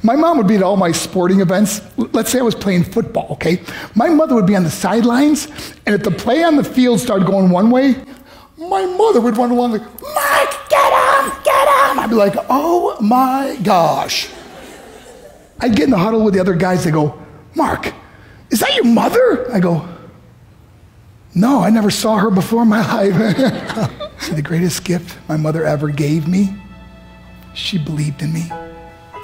My mom would be at all my sporting events. Let's say I was playing football, okay? My mother would be on the sidelines, and if the play on the field started going one way, my mother would run along like, Mark, get him, get him. I'd be like, oh my gosh. I'd get in the huddle with the other guys. They go, Mark, is that your mother? I go, no, I never saw her before in my life. See, the greatest gift my mother ever gave me, she believed in me.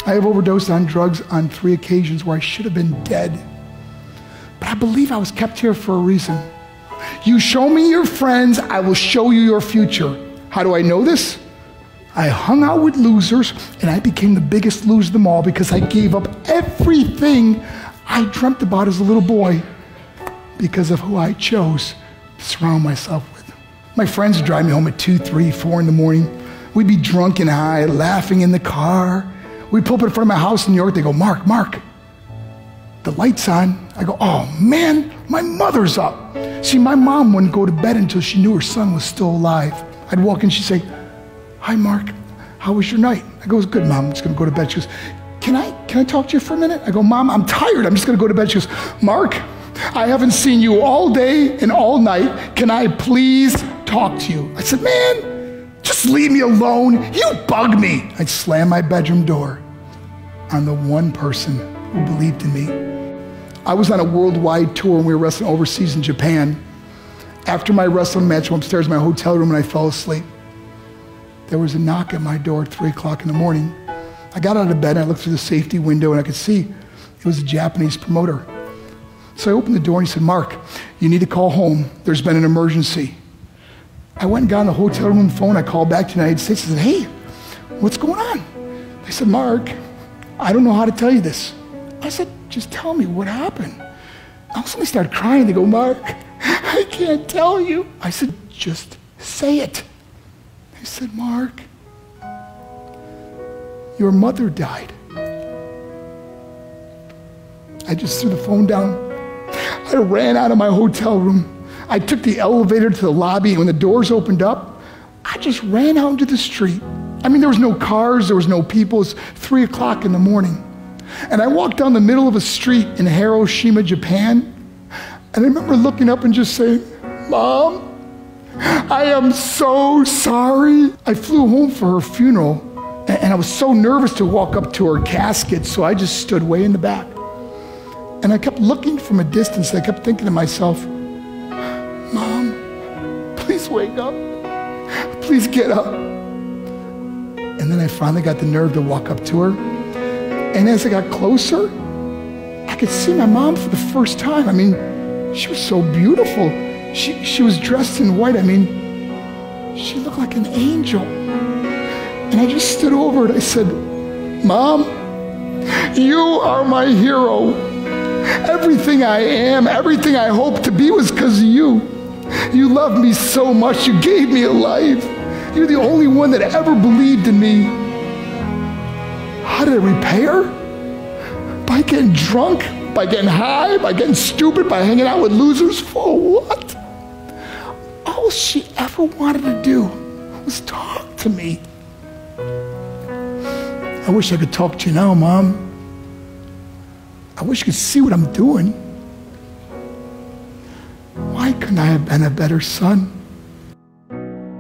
I have overdosed on drugs on 3 occasions where I should have been dead. But I believe I was kept here for a reason. You show me your friends, I will show you your future. How do I know this? I hung out with losers, and I became the biggest loser of them all because I gave up everything I dreamt about as a little boy because of who I chose to surround myself with. My friends would drive me home at 2, 3, 4 in the morning. We'd be drunk and high, laughing in the car. We'd pull up in front of my house in New York. They go, Mark, the light's on. I go, oh man, my mother's up. See, my mom wouldn't go to bed until she knew her son was still alive. I'd walk in, she'd say, hi, Mark, how was your night? I go, it's good, Mom, I'm just gonna go to bed. She goes, can I talk to you for a minute? I go, Mom, I'm tired, I'm just gonna go to bed. She goes, Mark, I haven't seen you all day and all night. Can I please talk to you? I said, man, just leave me alone. You bug me. I'd slam my bedroom door on the one person who believed in me. I was on a worldwide tour and we were wrestling overseas in Japan. After my wrestling match, I went upstairs in my hotel room and I fell asleep. There was a knock at my door at 3 o'clock in the morning. I got out of bed and I looked through the safety window and I could see it was a Japanese promoter. So I opened the door and he said, Mark, you need to call home. There's been an emergency. I went and got on the hotel room phone. I called back to the United States and said, hey, what's going on? They said, Mark, I don't know how to tell you this. I said, just tell me what happened. All of a sudden they started crying. They go, Mark, I can't tell you. I said, just say it. They said, Mark, your mother died. I just threw the phone down. I ran out of my hotel room. I took the elevator to the lobby, and when the doors opened up, I just ran out into the street. I mean, there was no cars, there was no people. It was 3 o'clock in the morning. And I walked down the middle of a street in Hiroshima, Japan, and I remember looking up and just saying, Mom, I am so sorry. I flew home for her funeral, and I was so nervous to walk up to her casket, so I just stood way in the back. And I kept looking from a distance. I kept thinking to myself, Mom, please wake up. Please get up. And then I finally got the nerve to walk up to her. And as I got closer, I could see my mom for the first time. I mean, she was so beautiful. She was dressed in white. I mean, she looked like an angel. And I just stood over it. I said, Mom, you are my hero. Everything I am, everything I hope to be was because of you. You loved me so much. You gave me a life. You're the only one that ever believed in me. How did I repay her? By getting drunk, by getting high, by getting stupid, by hanging out with losers? For what? All she ever wanted to do was talk to me. I wish I could talk to you now, Mom. I wish you could see what I'm doing. Why couldn't I have been a better son?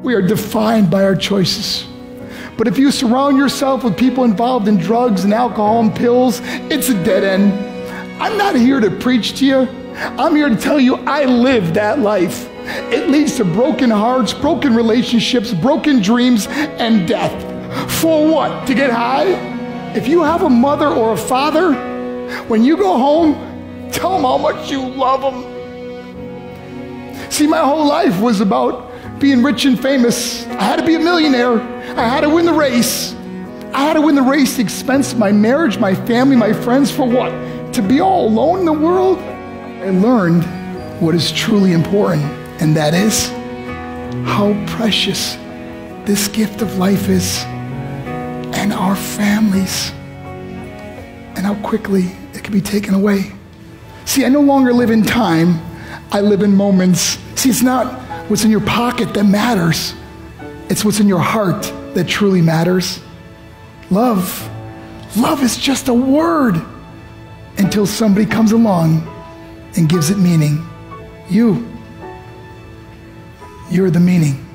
We are defined by our choices. But if you surround yourself with people involved in drugs and alcohol and pills, it's a dead end. I'm not here to preach to you. I'm here to tell you I lived that life. It leads to broken hearts, broken relationships, broken dreams, and death. For what? To get high? If you have a mother or a father, when you go home, tell them how much you love them. See, my whole life was about being rich and famous. I had to be a millionaire. I had to win the race. I had to win the race at the expense of my marriage, my family, my friends. For what? To be all alone in the world? I learned what is truly important, and that is how precious this gift of life is, and our families, and how quickly it can be taken away. See, I no longer live in time, I live in moments. See, it's not what's in your pocket that matters. It's what's in your heart that truly matters. Love Love is just a word until somebody comes along and gives it meaning. You're the meaning.